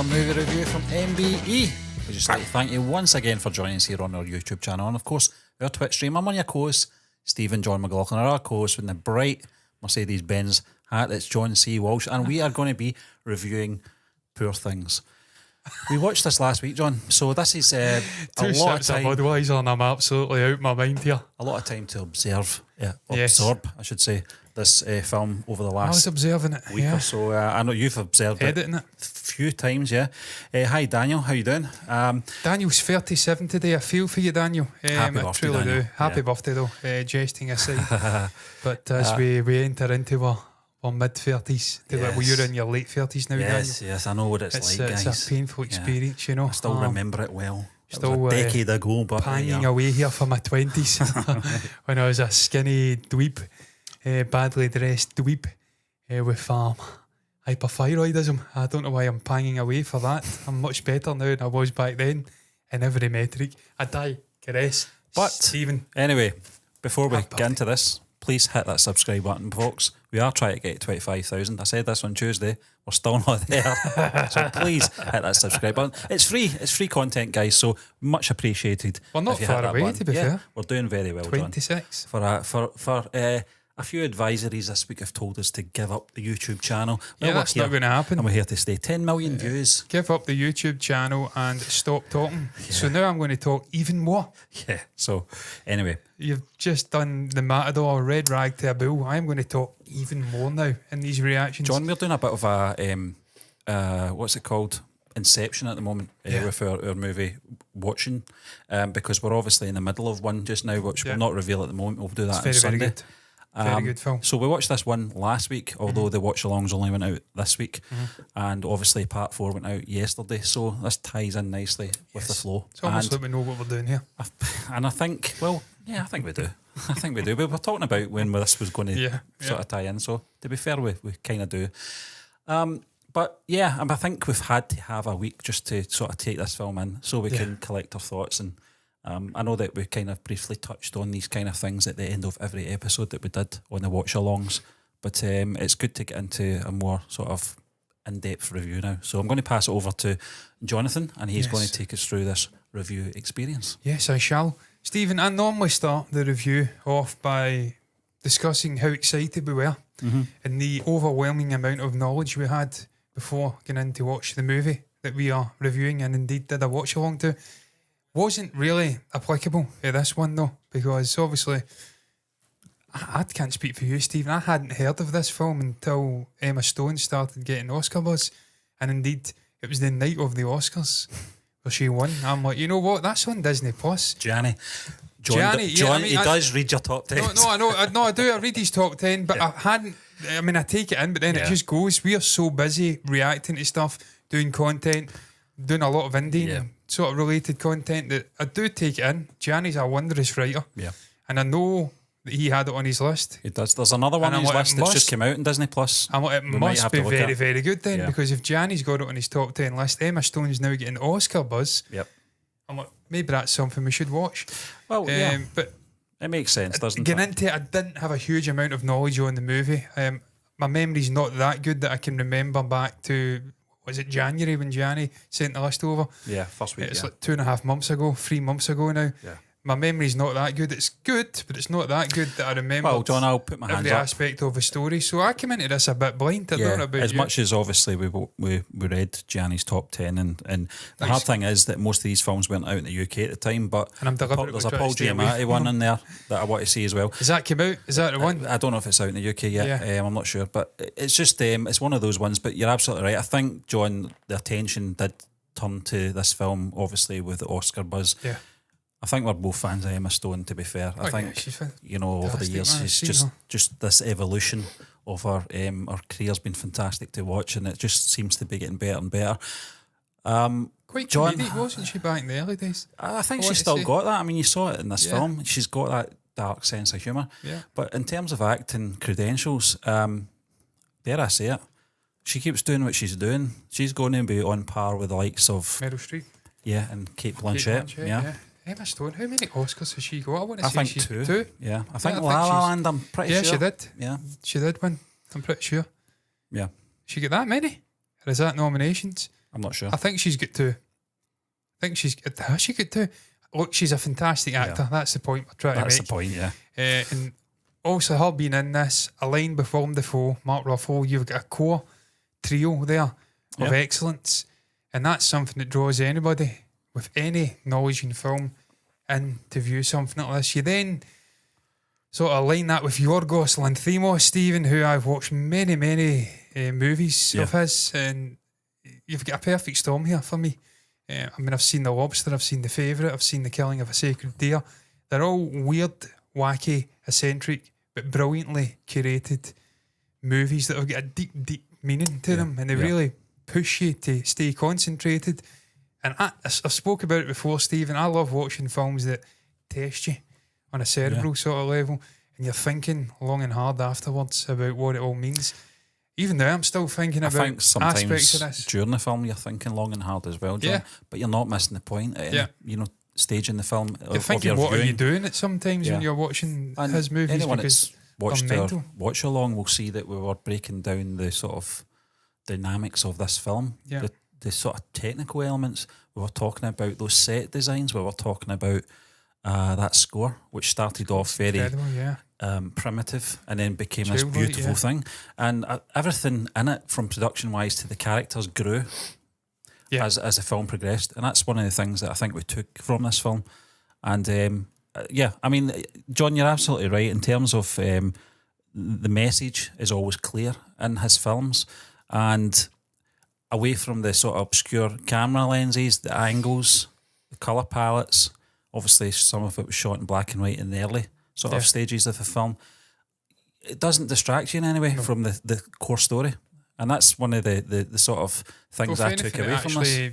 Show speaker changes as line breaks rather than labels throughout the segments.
another movie review from MBE. We'd just like to thank you once again for joining us here on our YouTube channel and of course our Twitch stream. I'm on your co-host, Stephen John McLaughlin, our co-host with the bright Mercedes-Benz hat. It's John C. Walsh, and we are going to be reviewing Poor Things. We watched this last week, John, so this is a lot of time.
Budweiser and I'm absolutely out of my mind here.
A lot of time to absorb, I should say, this film over the last
I was observing it,
week or so. I know you've observed
editing
it a few times, yeah. Hi, Daniel, how you doing?
Daniel's 37 today. I feel for you, Daniel.
Happy birthday,
I truly
Daniel.
do. Happy birthday, though, jesting aside. But as we enter into our mid-30s, well, you're in your late 30s now, Daniel.
Yes, I know what it's like, guys.
It's a painful experience, you know.
I still remember it well.
Still
it was a decade ago, but
hanging away here for my 20s when I was a skinny dweeb, badly dressed dweeb with hyperthyroidism. I don't know why I'm panging away for that. I'm much better now than I was back then in every metric. I digress.
But
Stephen,
anyway, before we get into this, please hit that subscribe button, folks. We are trying to get 25,000. I said this on Tuesday. We're still not there. So please hit that subscribe button. It's free. It's free content, guys. So much appreciated.
We're not far away, to be fair.
We're doing very well,
26.
John. For a few advisories this week have told us to give up the YouTube channel.
Well, that's not going to happen.
And we're here to stay. 10 million views.
Give up the YouTube channel and stop talking. Yeah. So now I'm going to talk even more.
Yeah. So anyway,
you've just done the Matador, red rag to a bull. I'm going to talk even more now in these reactions.
John, we're doing a bit of a what's it called? Inception at the moment with our movie watching, because we're obviously in the middle of one just now, which we'll not reveal at the moment. We'll do that on Sunday.
Very good. Very good film.
So we watched this one last week, although the watch-alongs only went out this week, and obviously part 4 went out yesterday, so this ties in nicely with the flow.
It's almost like we know what we're doing here.
And I think, I think we do. I think we do. We were talking about when this was going to sort of tie in, so to be fair, we kind of do. But yeah, I think we've had to have a week just to sort of take this film in so we can collect our thoughts. And I know that we kind of briefly touched on these kind of things at the end of every episode that we did on the watch-alongs, but it's good to get into a more sort of in-depth review now. So I'm going to pass it over to Jonathan, and he's going to take us through this review experience.
Yes, I shall. Stephen, I normally start the review off by discussing how excited we were and the overwhelming amount of knowledge we had before going in to watch the movie that we are reviewing and indeed did a watch-along to. Wasn't really applicable to this one though, because obviously I can't speak for you, Stephen. I hadn't heard of this film until Emma Stone started getting Oscar buzz, and indeed it was the night of the Oscars where she won. I'm like, you know what? That's on Disney Plus.
John, he does read your top 10.
No, I know. No, I do. I read his top 10, but I hadn't. I mean, I take it in, but then it just goes. We are so busy reacting to stuff, doing content, doing a lot of indie sort of related content that I do take it in. Gianni's a wondrous writer. Yeah. And I know that he had it on his list.
He does. There's another one on his list that's just came out on Disney Plus.
It must be very, very good then, because if Gianni's got it on his top 10 list, Emma Stone's now getting Oscar buzz.
Yep.
I'm like, maybe that's something we should watch.
Well, but it makes sense, doesn't it?
Getting into it, I didn't have a huge amount of knowledge on the movie. My memory's not that good that I can remember back to, was it January when Gianni sent the list over?
Yeah, first week.
It's like 2.5 months ago, 3 months ago now. Yeah. My memory's not that good. It's good, but it's not that good that I remember.
Well, John, I'll put my hands
every aspect of the story. So I came into this a bit blind. I don't know about
as much as obviously we read Gianni's top 10, and the hard thing is that most of these films weren't out in the UK at the time. But there's a Paul Giamatti one in there that I want to see as well.
Has that came out? Is that the one?
I don't know if it's out in the UK yet. Yeah. I'm not sure, but it's just it's one of those ones. But you're absolutely right. I think, John, the attention did turn to this film, obviously with the Oscar buzz. Yeah. I think we're both fans of Emma Stone, to be fair. I think, over the years, she's just this evolution of her career's been fantastic to watch, and it just seems to be getting better and better.
Quite comedic, wasn't she, back in the early days?
I think she's still got that. I mean, you saw it in this film. She's got that dark sense of humour. Yeah. But in terms of acting credentials, dare I say it, she keeps doing what she's doing. She's going to be on par with the likes of
Meryl Streep.
Yeah, and Kate Blanchett. Yeah.
Emma Stone, how many Oscars has she got?
I think two. Yeah, I think La La Land, I'm pretty sure.
Yeah, she did.
Yeah.
She did win, I'm pretty sure.
Yeah.
She get that many? Or is that nominations?
I'm not sure.
I think she's got to. Has she got to? Look, she's a fantastic actor. That's the point we're trying to make.
That's the point, yeah.
And also her being in this, aligned with Willem Dafoe, Mark Ruffalo, you've got a core trio there of excellence. And that's something that draws anybody with any knowledge in film in to view something like this. You then sort of align that with Yorgos Lanthimos, Stephen, who I've watched many movies of his, and you've got a perfect storm here for me. I mean, I've seen The Lobster, I've seen The Favourite, I've seen The Killing of a Sacred Deer. They're all weird, wacky, eccentric, but brilliantly curated movies that have got a deep meaning to them, and they really push you to stay concentrated. And I've spoke about it before, Stephen. I love watching films that test you on a cerebral sort of level, and you're thinking long and hard afterwards about what it all means. Even now, I'm still thinking about aspects of this.
During the film, you're thinking long and hard as well, John. But you're not missing the point at any, stage in the film.
You're thinking, what are you doing at sometimes when you're watching his movies?
Anyone that's watched our watch along will see that we were breaking down the sort of dynamics of this film, the sort of technical elements. We were talking about those set designs. We were talking about that score, which started off very primitive and then became this beautiful thing. And everything in it, from production-wise to the characters, grew as the film progressed. And that's one of the things that I think we took from this film. And I mean, John, you're absolutely right in terms of the message is always clear in his films. And away from the sort of obscure camera lenses, the angles, the colour palettes, obviously some of it was shot in black and white in the early sort of stages of the film. It doesn't distract you in any way from the core story. And that's one of the sort of things I took away from this.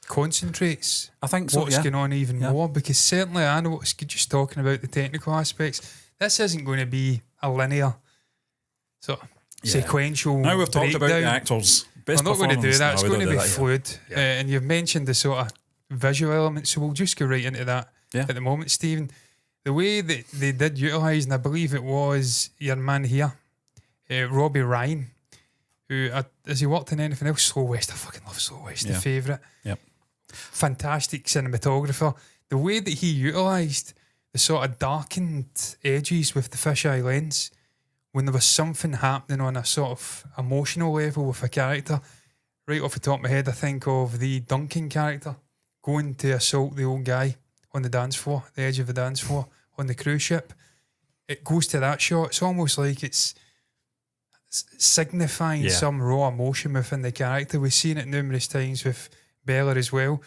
Concentrates,
I think so,
what's going on even more, because certainly I know it's just talking about the technical aspects. This isn't going to be a linear sort of sequential.
Now we've talked about the actors.
We're not going to do that. It's going to be fluid. And you've mentioned the sort of visual elements, so we'll just go right into that at the moment, Stephen. The way that they did utilise, and I believe it was your man here, Robbie Ryan, who has he worked in anything else? Slow West. I fucking love Slow West. The favourite.
Yep.
Fantastic cinematographer. The way that he utilised the sort of darkened edges with the fisheye lens, when there was something happening on a sort of emotional level with a character. Right off the top of my head, I think of the Duncan character going to assault the old guy on the dance floor, the edge of the dance floor on the cruise ship. It goes to that shot. It's almost like it's signifying some raw emotion within the character. We've seen it numerous times with Bella as well.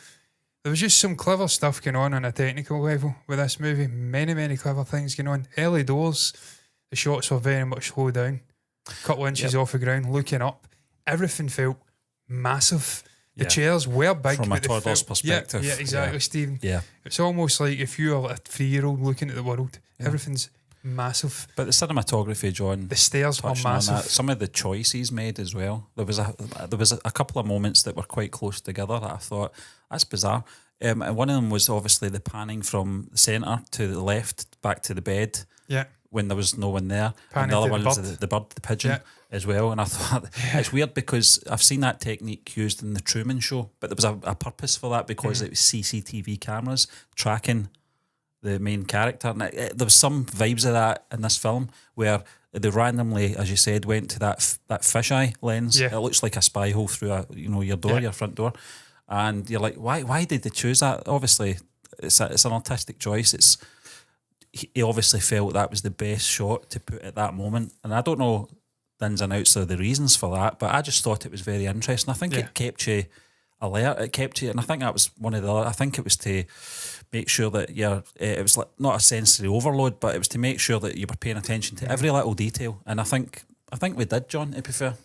There was just some clever stuff going on a technical level with this movie. Many clever things going on. Early doors, the shots were very much slowed down. A couple inches off the ground, looking up. Everything felt massive. The chairs were big.
From a toddler's perspective.
Yeah, exactly, Stephen.
Yeah.
It's almost like if you are a 3-year-old looking at the world, everything's massive.
But the cinematography, John,
the stairs were massive.
Some of the choices made as well. There was a couple of moments that were quite close together that I thought, that's bizarre. And one of them was obviously the panning from the centre to the left back to the bed.
Yeah.
When there was no one there.
Panning
and the other
to
one
the
was
bird.
the bird, the pigeon as well. And I thought, it's weird because I've seen that technique used in the Truman Show, but there was a purpose for that because it was CCTV cameras tracking the main character. And there was some vibes of that in this film where they randomly, as you said, went to that fisheye lens.
Yeah.
It looks like a spy hole through your door, your front door. And you're like, why did they choose that? Obviously, it's an artistic choice. He obviously felt that was the best shot to put at that moment. And I don't know the ins and outs of the reasons for that, but I just thought it was very interesting. I think it kept you alert. It kept you, and I think that was one of the other, I think it was to make sure that it was like not a sensory overload, but it was to make sure that you were paying attention to every little detail. And I think we did, John, to be fair.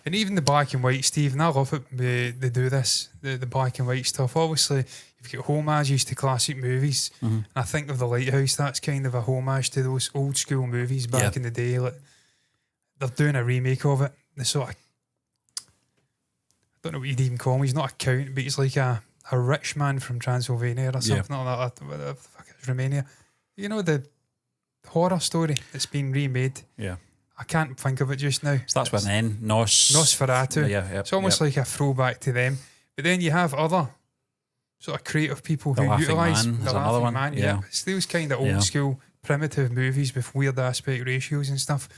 And
even the black and white, Stephen, I love it. They do this, the black and white stuff. Obviously, you've got homages to classic movies. And I think of The Lighthouse, that's kind of a homage to those old school movies back in the day. Like, they're doing a remake of it. The sort of, I don't know what you'd even call him. He's not a count, but he's like a rich man from Transylvania or something like that. Whatever the fuck it's Romania. You know, the horror story that's been remade.
Yeah.
I can't think of it just now.
So that's with an N. Nosferatu.
It's almost like a throwback to them. But then you have other sort of creative people
The
who
Laughing
utilise
Man
the
is another
Laughing
one,
Man.
yeah.
It's those kind of old school primitive movies with weird aspect ratios and stuff.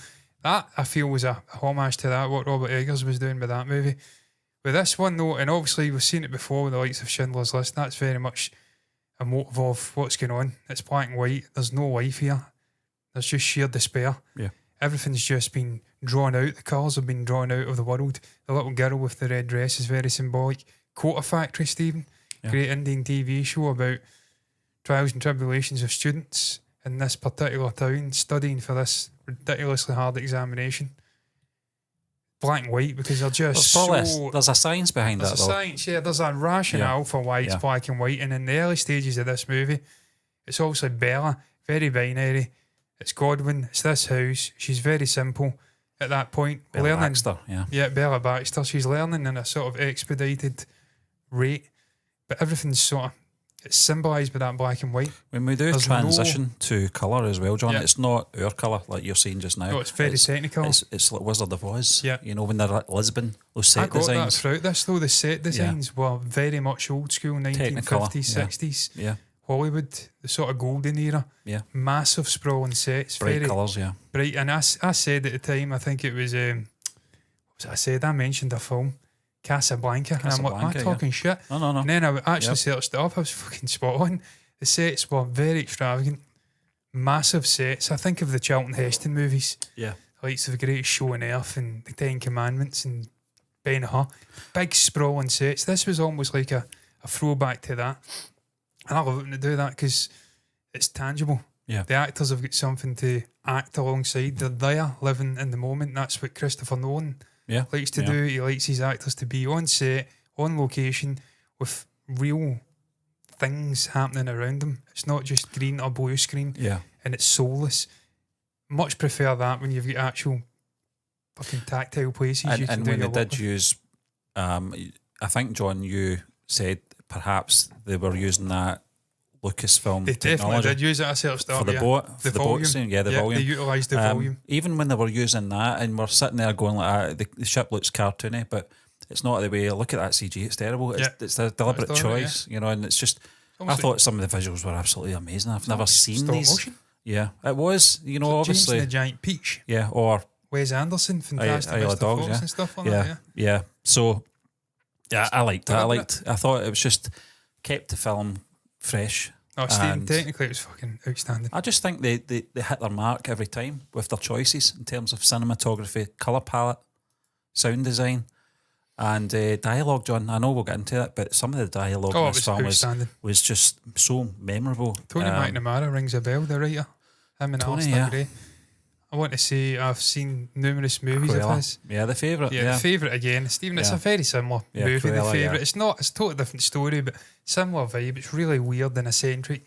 That I feel was a homage to that, what Robert Eggers was doing with that movie. With this one though, and obviously we've seen it before with the likes of Schindler's List, that's very much a motive of what's going on. It's black and white. There's no life here. There's just sheer despair.
Yeah.
Everything's just been drawn out. The colours have been drawn out of the world. The little girl with the red dress is very symbolic. Quota Factory, Stephen.
Yeah.
Great Indian TV show about trials and tribulations of students in this particular town studying for this ridiculously hard examination. Black and white because they're just
there's a science behind
there's
that,
a
though.
science, yeah. There's a rationale for why it's black and white. And in the early stages of this movie, it's obviously Bella, very binary. It's Godwin. It's this house. She's very simple at that point.
Bella
learning,
Baxter, yeah.
Bella Baxter. She's learning in a sort of expedited rate, but everything's sort of it's symbolised by that black and white.
When we do transition to colour as well, John, it's not our colour like you're saying just now.
No, it's very technical.
It's like Wizard of Oz.
Yeah.
You know, when they're at Lisbon, those set designs.
I got that throughout this though. The set designs were very much old school, 1950s, 60s.
Yeah.
Hollywood, the sort of golden era.
Yeah.
Massive sprawling sets.
Bright colours, yeah.
Bright. And I said at the time, I think it was, what was it I said? I mentioned a film, Casablanca. And I'm like, am I talking shit?
No.
And then I actually searched it up. I was fucking spot on. The sets were very extravagant. Massive sets. I think of the Charlton Heston movies.
Yeah.
Like The Greatest Show on Earth and The Ten Commandments and Ben-Hur. Big sprawling sets. This was almost like a throwback to that. And I love it when they do that because it's tangible.
Yeah.
The actors have got something to act alongside. They're there, living in the moment. That's what Christopher Nolan likes to do. He likes his actors to be on set, on location, with real things happening around them. It's not just green or blue screen.
Yeah.
And it's soulless. Much prefer that when you've got actual fucking tactile places.
And when they did use, I think, John, you said perhaps they were using that Lucasfilm
they
technology.
Definitely did use it. I searched up
for the boat,
the volume.
Boat scene, the volume.
They utilised the volume.
Even when they were using that, and we're sitting there going like, the ship looks cartoony, but it's not the way. Look at that CG; it's terrible. It's a deliberate choice, you know. And it's just, I thought some of the visuals were absolutely amazing. I've never seen these.
Motion.
Yeah, it was. You know, obviously,
James and the Giant Peach.
Yeah, or
Wes Anderson, fantastic
Isle of Dogs,
and stuff like
that. Yeah. So, yeah, I liked that. I thought it was just kept the film fresh.
Oh, Stephen, technically it was fucking outstanding.
I just think they hit their mark every time with their choices in terms of cinematography, colour palette, sound design, and dialogue, John. I know we'll get into it, but some of the dialogue in this film was just so memorable.
Tony McNamara rings a bell, the writer. Him and Alistair Gray. I want to say I've seen numerous movies of his.
Yeah, The Favourite.
Yeah, The Favourite again. Stephen, it's a very similar movie, The Favourite. It's a totally different story, but similar vibe. It's really weird and eccentric.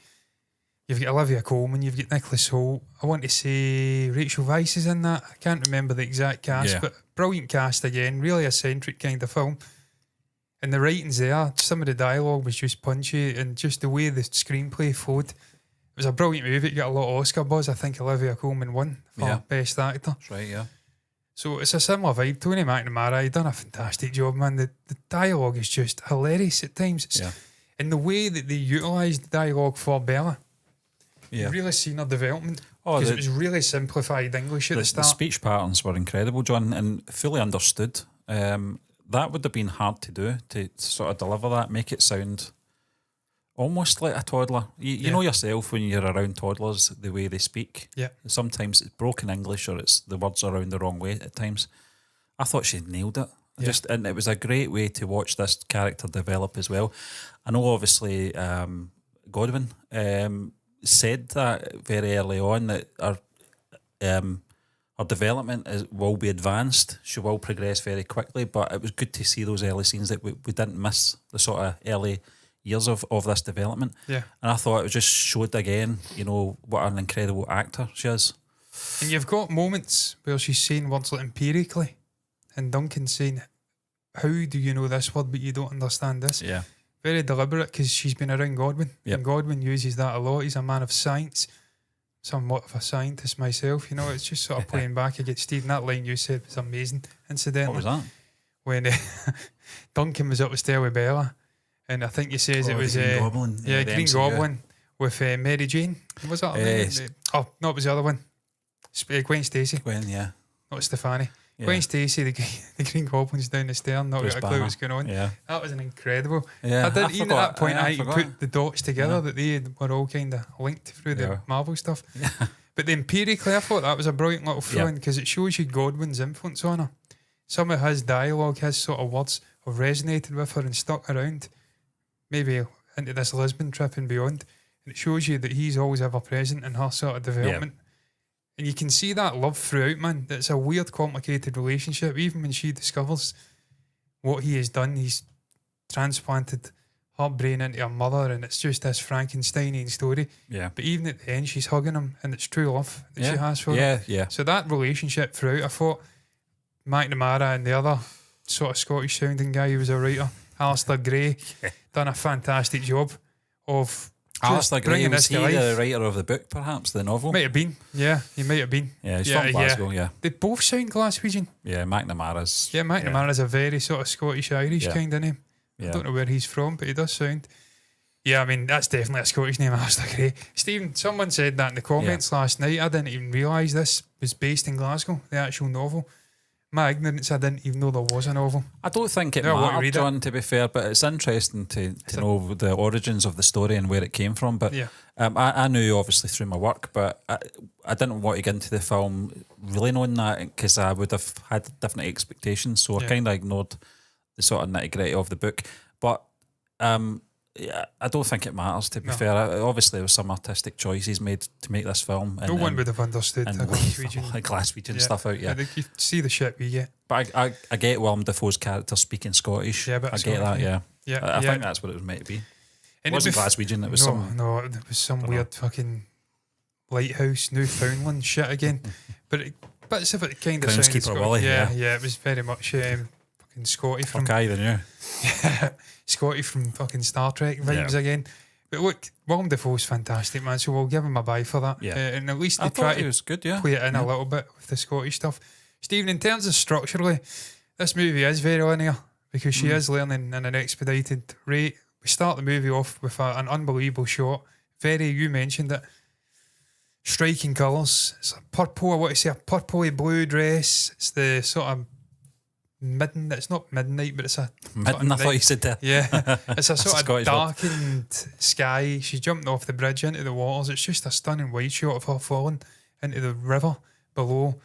You've got Olivia Colman, you've got Nicholas Hoult. I want to say Rachel Weisz is in that. I can't remember the exact cast, but brilliant cast again. Really eccentric kind of film. And the writing's there. Some of the dialogue was just punchy, and just the way the screenplay flowed. It was a brilliant movie. It got a lot of Oscar buzz. I think Olivia Colman won for Best Actor.
That's right, yeah.
So it's a similar vibe. Tony McNamara, he done a fantastic job, man. The dialogue is just hilarious at times. And the way that they utilised the dialogue for Bella, you've really seen her development. Because it was really simplified English at the start.
The speech patterns were incredible, John, and fully understood. That would have been hard to do, to sort of deliver that, make it sound almost like a toddler. You know yourself when you're around toddlers, the way they speak.
Yeah.
Sometimes it's broken English or it's the words are around the wrong way at times. I thought she nailed it. And it was a great way to watch this character develop as well. I know obviously Godwin said that very early on that her development will be advanced. She will progress very quickly, but it was good to see those early scenes that we didn't miss the sort of early years of this development.
Yeah.
And I thought it just showed again, you know, what an incredible actor she is.
And you've got moments where she's saying words like empirically, and Duncan's saying, how do you know this word but you don't understand this?
Yeah.
Very deliberate, because she's been around Godwin. And Godwin uses that a lot. He's a man of science. Somewhat of a scientist myself, you know. It's just sort of playing back against Stephen. That line you said was amazing, incidentally.
What was that?
When Duncan was up to stay with Bella, and I think he says it was
Green Goblin.
Yeah,
the
Green
MCU.
Goblin with Mary Jane. Was that? Oh, no, it was the other one. Gwen Stacy.
Gwen, yeah.
Not Stefani.
Yeah.
Gwen Stacy, the Green Goblin's down the stairs, not
Bruce
got a clue
Banner.
what's going on.
Yeah.
That was an incredible.
Yeah,
I didn't even at that point. I
forgot.
put the dots together that they were all kind of linked through the Marvel stuff.
Yeah.
But the empirically, I thought that was a brilliant little throw in because it shows you Godwin's influence on her. Some of his dialogue, his sort of words have resonated with her and stuck around, maybe into this Lisbon trip and beyond. And it shows you that he's always ever present in her sort of development. And you can see that love throughout, man. It's a weird, complicated relationship. Even when she discovers what he has done, he's transplanted her brain into her mother, and it's just this Frankensteinian story.
Yeah.
But even at the end, she's hugging him, and it's true love that she has for him.
Yeah, yeah.
So that relationship throughout, I thought McNamara and the other sort of Scottish sounding guy who was a writer, Alistair Gray, done a fantastic job of
Alistair Gray,
bringing
was
this
he
to
the
life.
writer of the book, perhaps, the novel?
Might have been, yeah, he might have been.
Yeah, he's from Glasgow, yeah.
They both sound Glaswegian.
Yeah, McNamara's.
Yeah, McNamara's a very sort of Scottish-Irish kind of name.
Yeah.
I don't know where he's from, but he does sound. Yeah, I mean, that's definitely a Scottish name, Alistair Gray. Stephen, someone said that in the comments last night. I didn't even realise this was based in Glasgow, the actual novel. My ignorance, I didn't even know there was a novel.
I don't think it
I want to
mattered,
read
John, to be fair, but it's interesting to know the origins of the story and where it came from. But I knew, obviously, through my work, but I didn't want to get into the film really knowing that because I would have had different expectations. So I kind of ignored the sort of nitty-gritty of the book. But I don't think it matters, to be fair. Obviously, there was some artistic choices made to make this film.
No one would have understood
and
a
Glaswegian stuff out,
You see the shit we get.
But I get Willem Dafoe's character speaking Scottish.
Yeah, but
I get that,
yeah.
I think that's what it was meant to be.
And
It wasn't Glaswegian, it was
No, it was some weird fucking lighthouse, Newfoundland shit again. But bits of it kind of sounded
Groundskeeper
Scottish.
Willie,
Yeah, it was very much fucking Scotty from...
Okay, then,
Yeah, Scotty from fucking Star Trek vibes again. But look, Willem Dafoe's fantastic, man, so we'll give him a bye for that.
Yeah.
And at least
I
they try
thought it
to
was good,
play it in a little bit with the Scottish stuff. Stephen, in terms of structurally, this movie is very linear because she is learning in an expedited rate. We start the movie off with an unbelievable shot. You mentioned it, striking colours. It's a purple, I want to say a purpley blue dress. It's the sort of it's not midnight, but it's a
Midden, I thought you said that.
Yeah, it's a sort of
Scottish
darkened sky. She's jumping off the bridge into the waters. It's just a stunning wide shot of her falling into the river below.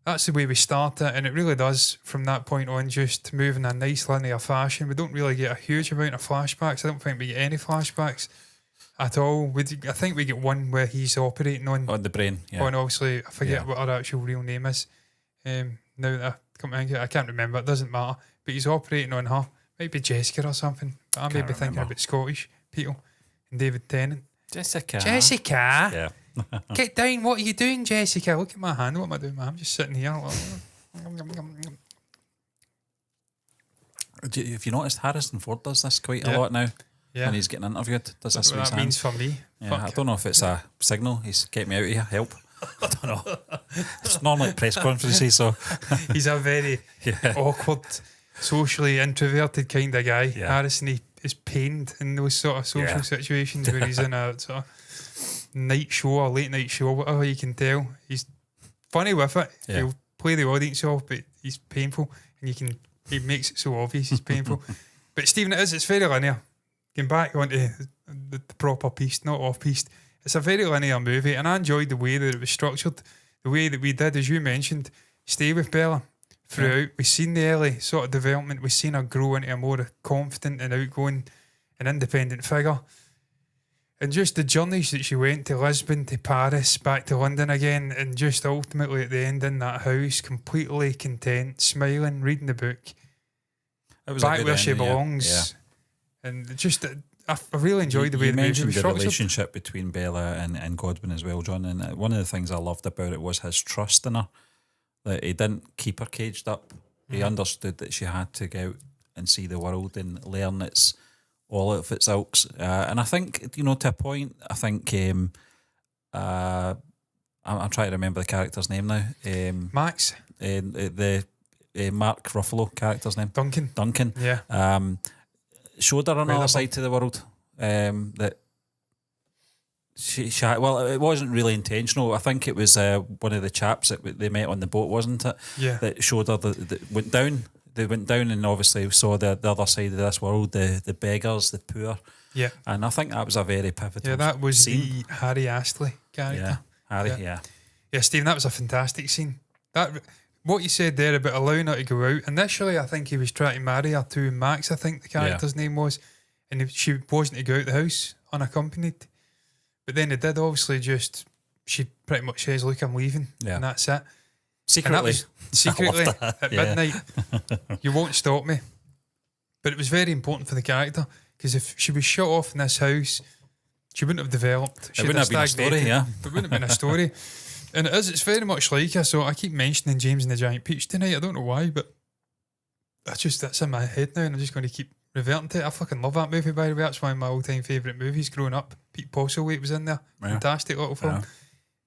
That's the way we start it, and it really does from that point on just move in a nice linear fashion. We don't really get a huge amount of flashbacks. I don't think we get any flashbacks at all. I think we get one where he's operating on
the brain. Yeah.
On obviously, I forget what her actual real name is. Now that I come to think of it, I can't remember. It doesn't matter. But he's operating on her. Might be Jessica or something. But I may be thinking about Scottish people and David Tennant.
Jessica.
Yeah. Get down. What are you doing, Jessica? Look at my hand. What am I doing, man? I'm just sitting here.
Have you noticed Harrison Ford does this quite a lot now?
Yeah.
When he's getting interviewed, does this with his
that means for me.
Yeah, I don't know if it's a signal. He's get me out of here. Help. I don't know. It's normally press conferences, so
he's a very awkward, socially introverted kind of guy.
Yeah.
Harrison, he is pained in those sort of social situations where he's in a sort of night show or late night show, whatever you can tell. He's funny with it.
Yeah.
He'll play the audience off, but he's painful, and he makes it so obvious he's painful. But Stephen, it's very linear. Getting back onto the proper piece, not off piece. It's a very linear movie, and I enjoyed the way that it was structured, the way that we did, as you mentioned, stay with Bella throughout. Yeah. We've seen the early sort of development. We've seen her grow into a more confident and outgoing and independent figure. And just the journeys that she went to Lisbon, to Paris, back to London again, and just ultimately at the end in that house, completely content, smiling, reading the book,
it was
back where she belongs. Yeah. And just... I really enjoyed the way the movie was structured. You mentioned the
relationship between Bella and Godwin as well, John, and one of the things I loved about it was his trust in her, that he didn't keep her caged up. He understood that she had to go out and see the world and learn all of its ilks. And I think, to a point, I think I'm trying to remember the character's name now.
Max?
Mark Ruffalo character's name?
Duncan. Yeah.
Showed her another side to the world. That she well, it wasn't really intentional. I think it was one of the chaps that they met on the boat, wasn't it?
Yeah.
That showed her that went down. They went down and obviously saw the other side of this world, the beggars, the poor.
Yeah.
And I think that was a very pivotal.
Yeah, that was
scene.
the Harry Astley character.
Yeah, Harry. Yeah.
Yeah, Stephen, that was a fantastic scene. That what you said there about allowing her to go out. Initially, I think he was trying to marry her to Max. I think the character's name was, and she wasn't to go out the house unaccompanied. But then it did obviously she pretty much says, "Look, I'm leaving," and that's it.
Secretly
at midnight, you won't stop me. But it was very important for the character because if she was shut off in this house, she wouldn't have developed.
It wouldn't have been a story, yeah.
It wouldn't have been a story. And it's very much like her. So I keep mentioning James and the Giant Peach tonight. I don't know why, but that's in my head now, and I'm just going to keep reverting to it. I fucking love that movie, by the way. That's one of my all-time favourite movies growing up. Pete Postlethwaite was in there. Yeah. Fantastic little film. Yeah.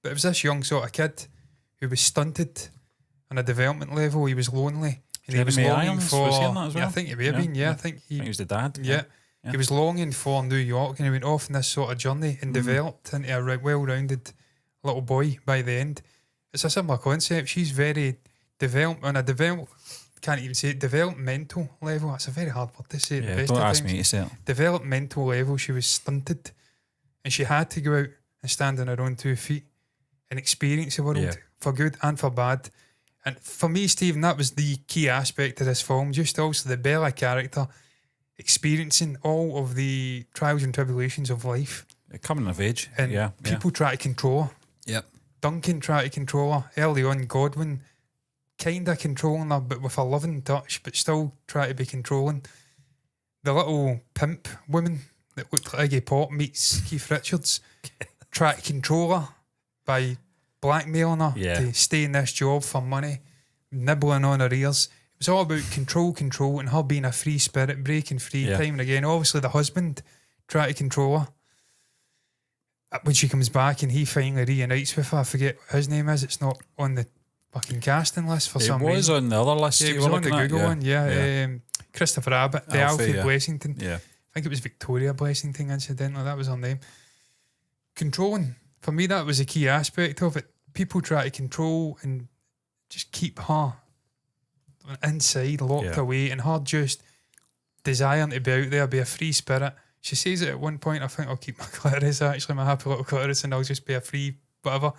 But it was this young sort of kid who was stunted on a development level. He was lonely. And
Jeremy
he was longing
Irons
for...
was he in that as well?
Yeah, I think he may have been. Yeah, I think he
was the dad.
Yeah. He was longing for New York, and he went off on this sort of journey and developed into a well-rounded little boy by the end. It's a similar concept. She's very can't even say it, developmental level. That's a very hard word to say.
Yeah, don't ask me to say it.
Developmental level, she was stunted, and she had to go out and stand on her own 2 feet and experience the world for good and for bad. And for me, Stephen, that was the key aspect of this film. Just also the Bella character experiencing all of the trials and tribulations of life.
Coming of age.
And people try to control her.
Yep.
Duncan tried to control her. Early on, Godwin kind of controlling her, but with a loving touch, but still try to be controlling. The little pimp woman that looked like Iggy Pop meets Keith Richards try to control her by blackmailing her to stay in this job for money, nibbling on her ears. It was all about control, and her being a free spirit, breaking free time and again. Obviously, the husband tried to control her. When she comes back and he finally reunites with her, I forget what his name is. It's not on the fucking casting list for some reason.
It was on the other list.
Yeah, it was on the Google one. Christopher Abbott, Alfie Blessington.
Yeah.
I think it was Victoria Blessington, incidentally. That was her name. Controlling. For me, that was a key aspect of it. People try to control and just keep her inside, locked away, and her just desiring to be out there, be a free spirit. She says it at one point, I think I'll keep my clitoris, actually, my happy little clitoris, and I'll just be a free whatever.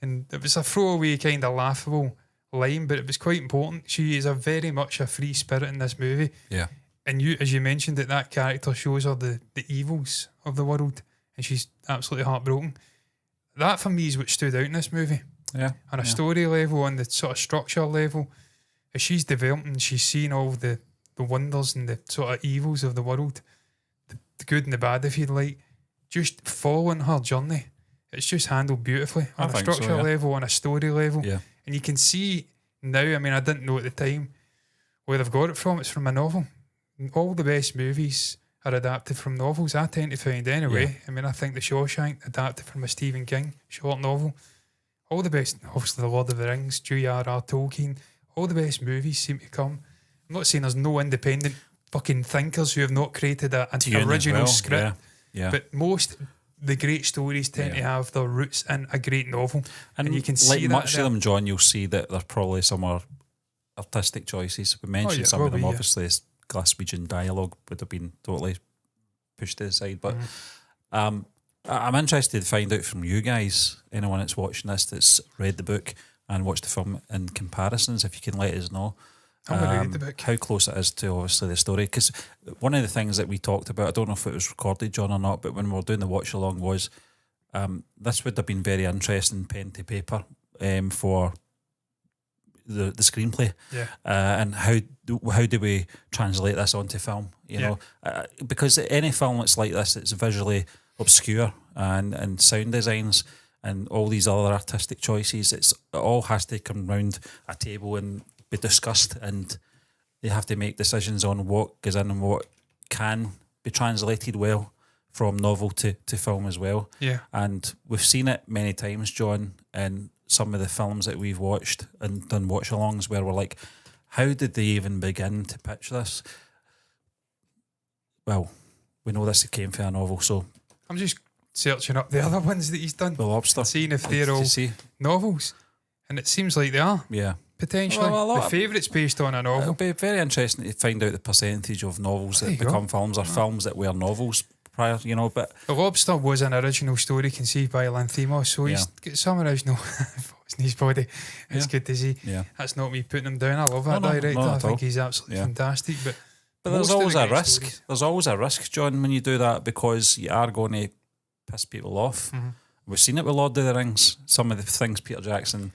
And it was a throwaway kind of laughable line, but it was quite important. She is very much a free spirit in this movie.
Yeah.
And as you mentioned, that character shows her the evils of the world, and she's absolutely heartbroken. That for me is what stood out in this movie.
Yeah.
On a story level, on the sort of structure level, as she's developing, she's seeing all the wonders and the sort of evils of the world, the good and the bad, if you'd like, just following her journey. It's just handled beautifully on a structure level, on a story level.
Yeah.
And you can see now, I mean, I didn't know at the time where they've got it from. It's from a novel. All the best movies are adapted from novels, I tend to find anyway. Yeah. I mean, I think The Shawshank adapted from a Stephen King short novel. All the best, obviously The Lord of the Rings, J.R.R. Tolkien, all the best movies seem to come. I'm not saying there's no independent fucking thinkers who have not created an original script, but the great stories tend to have their roots in a great novel, and you can see
like much of them, John. You'll see that there's probably some more artistic choices. We mentioned some of them. Obviously, Glaswegian dialogue would have been totally pushed to the side, but I'm interested to find out from you guys, anyone that's watching this that's read the book and watched the film, in comparisons, if you can let us know. How close it is to obviously the story, because one of the things that we talked about, I don't know if it was recorded, John, or not, but when we were doing the watch along was this would have been very interesting pen to paper for the screenplay, and how do we translate this onto film, you know, because any film that's like this, it's visually obscure, and sound designs and all these other artistic choices, it all has to come round a table and be discussed, and they have to make decisions on what goes in and what can be translated well from novel to film as well.
Yeah.
And we've seen it many times, John, in some of the films that we've watched and done watch-alongs where we're like, how did they even begin to pitch this? Well, we know this came from a novel, so
I'm just searching up the other ones that he's done.
The Lobster.
Seeing if they're all novels. And it seems like they are.
Yeah.
Potentially.
Well,
the favourite's based on a novel.
It'll be very interesting to find out the percentage of novels that become films or films that were novels prior, you know. But
The Lobster was an original story conceived by Lanthimos, so he's got some original thoughts in his body. It's good to see.
Yeah.
That's not me putting him down. I love that director. I think he's absolutely fantastic. But
there's always a risk. Stories. There's always a risk, John, when you do that, because you are going to piss people off. Mm-hmm. We've seen it with Lord of the Rings. Some of the things Peter Jackson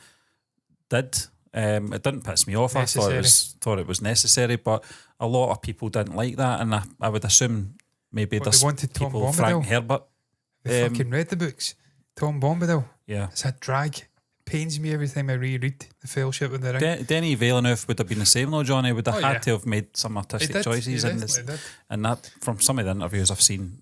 did. It didn't piss me off.
Necessary.
I thought it was necessary, but a lot of people didn't like that, and I would assume maybe there's people.
Tom
Frank Herbert.
They fucking read the books. Tom Bombadil.
Yeah,
it's a drag. It pains me every time I reread The Fellowship of the Ring.
Denis Villeneuve would have been the same though, Johnny. Would have had to have made some artistic choices in this, and that from some of the interviews I've seen.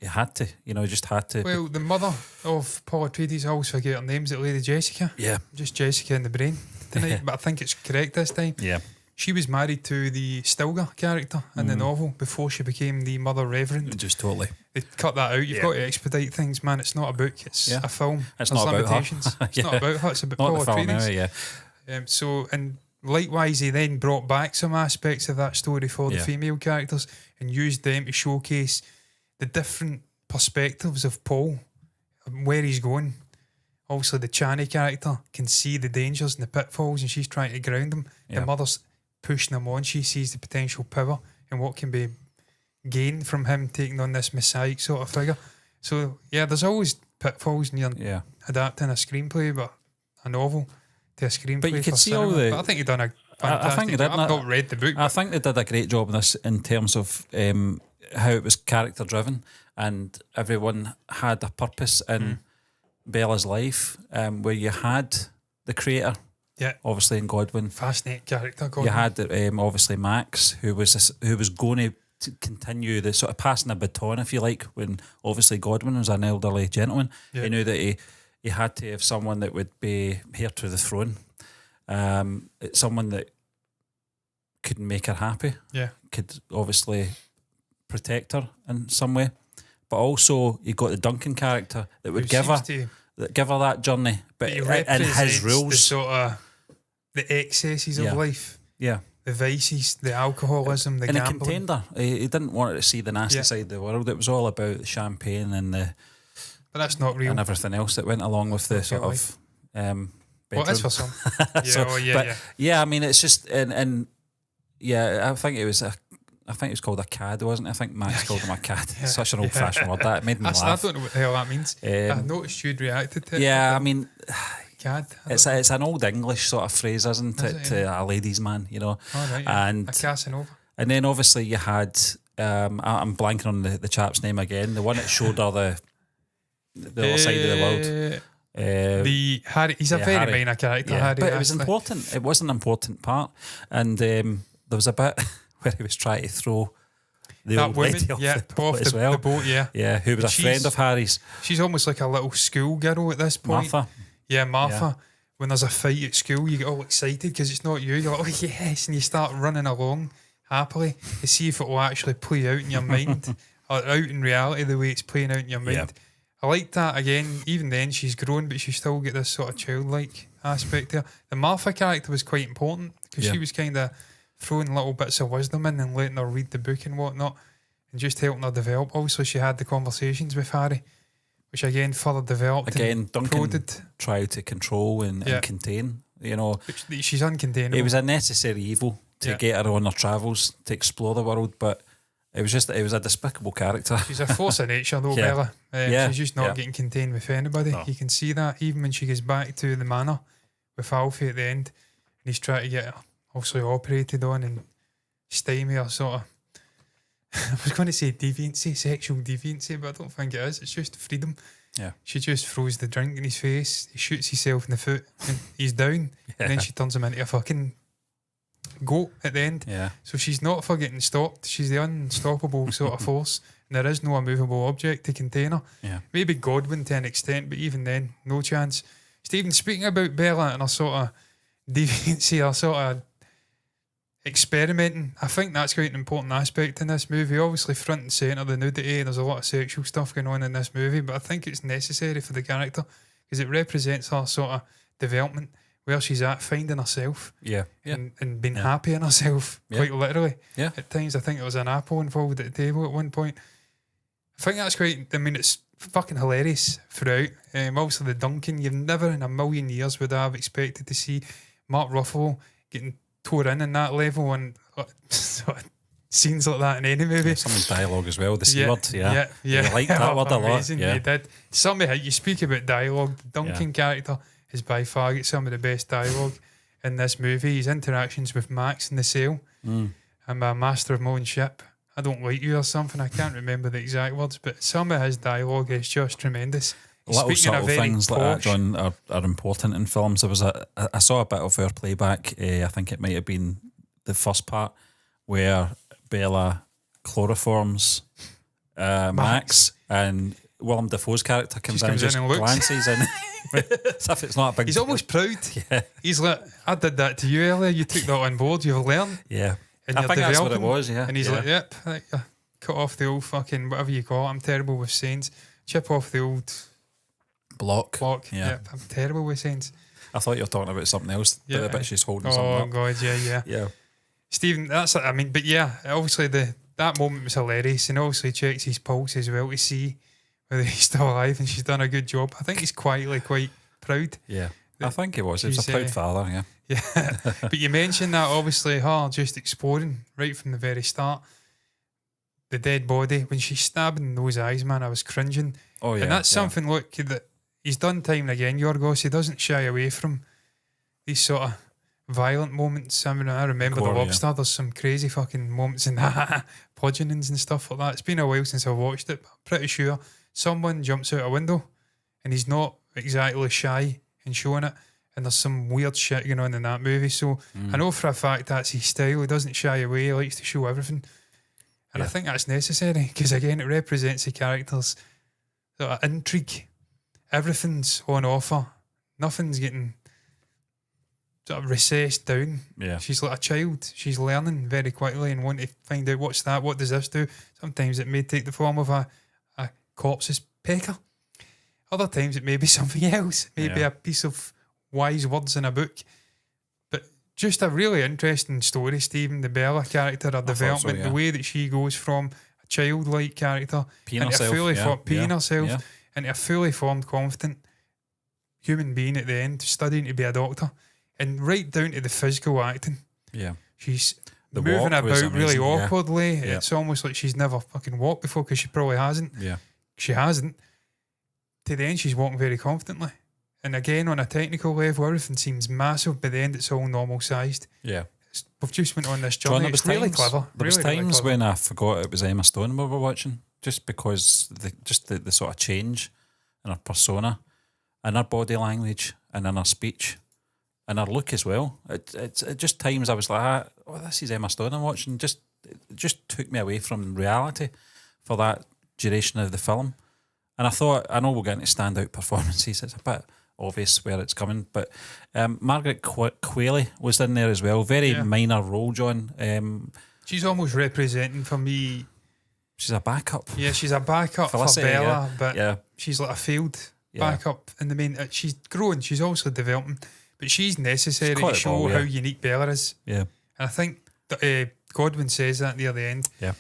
He had to, he just had to.
Well, the mother of Paul Atreides, I always forget her name's it Lady Jessica.
Yeah.
Just Jessica in the brain tonight, but I think it's correct this time.
Yeah.
She was married to the Stilgar character in the novel before she became the Mother Reverend.
Just totally.
They cut that out. You've got to expedite things, man. It's not a book, it's a film.
It's not about her.
It's not about her, it's about Paul Atreides. So, and likewise, he then brought back some aspects of that story for the female characters and used them to showcase the different perspectives of Paul, where he's going. Also, the Chani character can see the dangers and the pitfalls, and she's trying to ground him. The mother's pushing him on. She sees the potential power and what can be gained from him taking on this messiah sort of figure. So, there's always pitfalls when you're adapting a screenplay, but a novel to a screenplay. But you can see all the. But I think you've done a fantastic job. I've not read the book.
I think they did a great job in this in terms of how it was character driven and everyone had a purpose in Bella's life, where you had the creator, obviously in Godwin,
fascinating character. Godwin.
You had obviously Max, who was going to continue the sort of passing a baton, if you like. When obviously Godwin was an elderly gentleman, he knew that he had to have someone that would be heir to the throne, someone that could make her happy, could obviously protect her in some way. But also, you got the Duncan character that would give her that journey, but in his rules,
the sort of the excesses of life, the vices, the alcoholism, the gambling.
And he contained her. He didn't want her to see the nasty side of the world. It was all about the champagne and the.
But that's not real.
And everything else that went along with the sort of.
Well, it's for some.
I mean, it's just I think it was called a cad, wasn't it? I think Max called him a cad. Such an old-fashioned word. That made me laugh.
I don't know what the hell that means. I noticed you'd reacted to it.
Yeah, I mean,
cad.
It's an old English sort of phrase, isn't it? To a ladies' man,
All right,
and
a Casanova.
And then obviously you had I'm blanking on the chap's name again. The one that showed her the other side of the world.
The Harry. He's a very minor character. Harry,
but it was important. It was an important part, and there was a bit where he was trying to throw the old lady off the boat as well.
The boat,
who was a friend of Harry's.
She's almost like a little schoolgirl at this point.
Martha.
Yeah. When there's a fight at school, you get all excited because it's not you. You're like, oh yes, and you start running along happily to see if it will actually play out in your mind or out in reality the way it's playing out in your mind.
Yeah.
I like that. Again, even then she's grown, but she still get this sort of childlike aspect there. The Martha character was quite important because she was kind of throwing little bits of wisdom in and letting her read the book and whatnot and just helping her develop. Also, she had the conversations with Harry, which again further developed.
Again, Duncan tried to control and contain,
she's uncontainable.
It was a necessary evil to get her on her travels, to explore the world, but it was a despicable character.
She's a force of nature though, Bella. She's just not getting contained with anybody. No. You can see that even when she gets back to the manor with Alfie at the end and he's trying to get her obviously operated on and stymie her sort of I was going to say deviancy, sexual deviancy, but I don't think it is. It's just freedom.
Yeah.
She just throws the drink in his face, he shoots himself in the foot and he's down and then she turns him into a fucking goat at the end.
Yeah.
So she's not for getting stopped. She's the unstoppable sort of force and there is no immovable object to contain her.
Yeah.
Maybe Godwin to an extent, but even then, no chance. Stephen, speaking about Bella and her sort of deviancy, her sort of experimenting. I think that's quite an important aspect in this movie. Obviously, front and centre, the nudity, there's a lot of sexual stuff going on in this movie, but I think it's necessary for the character because it represents her sort of development, where she's at, finding herself and being happy in herself, quite literally.
Yeah.
At times, I think there was an apple involved at the table at one point. I think that's quite, I mean, it's fucking hilarious throughout. Also, the Duncan, you've never in a million years would I have expected to see Mark Ruffalo getting tore in that level and sort of scenes like that in any movie.
Some of the dialogue as well, the C word.
Yeah.
You like that word a lot.
Amazing, you did. You speak about dialogue, the Duncan character is by far get some of the best dialogue in this movie. His interactions with Max in the cell. I'm a master of my own ship. I don't like you or something. I can't remember the exact words, but some of his dialogue is just tremendous.
Little subtle things like that, John, are important in films. I saw a bit of our playback. I think it might have been the first part where Bella chloroforms Max and Willem Dafoe's character comes in and just glances in. As if it's not a big...
He's almost proud. Yeah. He's like, I did that to you earlier. You took that on board. You've learned.
Yeah. And I think that's what it was, yeah.
And he's like, yep, cut off the old fucking, whatever you call it. I'm terrible with sayings. Chip off the old...
Block.
Yeah. Yep, I'm terrible with sayings.
I thought you were talking about something else. The bit she's holding something up.
Oh, God, yeah. Stephen, that's, I mean, but yeah, obviously that moment was hilarious, and obviously checks his pulse as well to see whether he's still alive, and she's done a good job. I think he's quietly quite proud.
Yeah, I think he was. He was a proud father, yeah.
Yeah, but you mentioned that obviously her just exploring right from the very start. The dead body, when she's stabbing those eyes, man, I was cringing.
Oh, yeah.
And that's something, look, that he's done time and again, Yorgos. He doesn't shy away from these sort of violent moments. I mean, I remember The Lobster. There's some crazy fucking moments in that, bludgeonings and stuff like that. It's been a while since I watched it, but I'm pretty sure someone jumps out a window and he's not exactly shy in showing it. And there's some weird shit going on in that movie. So I know for a fact that's his style. He doesn't shy away. He likes to show everything. And I think that's necessary because, again, it represents the character's sort of intrigue. Everything's on offer. Nothing's getting sort of recessed down.
Yeah.
She's like a child. She's learning very quickly and wanting to find out what's that, what does this do. Sometimes it may take the form of a corpse's pecker. Other times it may be something else. Maybe a piece of wise words in a book. But just a really interesting story, Stephen. The Bella character, her development, the way that she goes from a childlike character
peeing herself,
into a fully formed, confident human being at the end, studying to be a doctor, and right down to the physical acting.
Yeah,
she's moving about really awkwardly.
Yeah.
It's almost like she's never fucking walked before because she probably hasn't.
Yeah,
she hasn't. To the end, she's walking very confidently. And again, on a technical level, everything seems massive. By the end, it's all normal sized.
Yeah.
We've just went on this journey.
John,
it's really clever.
There was times when I forgot it was Emma Stone we were watching, just because the sort of change in her persona and her body language and in her speech and her look as well. It just times I was like, oh, this is Emma Stone I'm watching. It just took me away from reality for that duration of the film. And I thought, I know we're getting to standout performances. It's a bit obvious where it's coming, but Margaret Qualley was in there as well. Very minor role, John.
She's almost representing for me.
She's a backup.
Yeah, she's a backup
Felicity,
for Bella, but she's like a failed backup in the main. She's growing. She's also developing, but she's necessary to show how unique Bella is.
Yeah,
and I think that, Godwin says that near the end.
Yeah.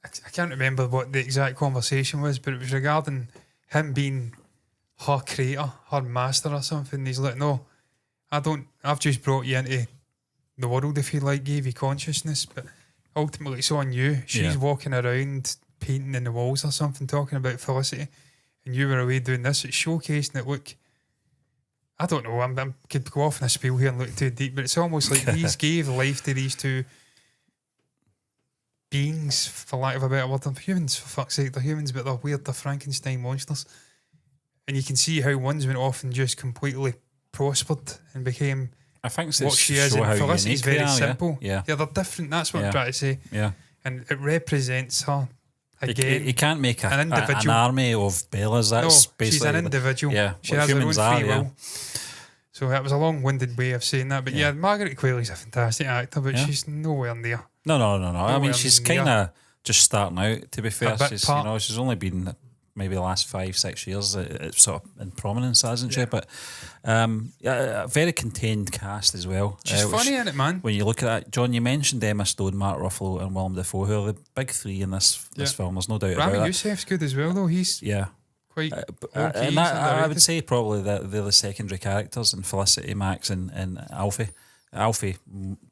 I can't remember what the exact conversation was, but it was regarding him being her creator, her master or something. He's like, no, I've just brought you into the world, if you like, gave you consciousness, but ultimately it's on you. She's walking around painting in the walls or something, talking about Felicity, and you were away doing this. It's showcasing it. Look, I don't know, I could go off in a spiel here and look too deep, but it's almost like these gave life to these two beings, for lack of a better word. They're humans, for fuck's sake. They're humans, but they're weird. They're Frankenstein monsters. And you can see how one's went off and just completely prospered and became what she is. And Felicity's very simple.
Yeah,
they're different. That's what I'm trying to say.
Yeah.
And it represents her again.
You can't make an army of Bellas. That's basically...
she's an individual.
Yeah,
she has her own free will. So that was a long-winded way of saying that. But yeah, Margaret Qualley's a fantastic actor, but she's nowhere near.
No. I mean, she's kind of just starting out, to be fair. She's, she's only been maybe the last 5-6 years sort of in prominence, hasn't she? But a very contained cast as well.
She's funny in it, man.
When you look at that, John, you mentioned Emma Stone, Mark Ruffalo and Willem Dafoe, who are the big three in this film. There's no doubt about
Rami
that.
Youssef's good as well, though. He's quite
and I would say probably that they're the secondary characters, and Felicity, Max and Alfie. Alfie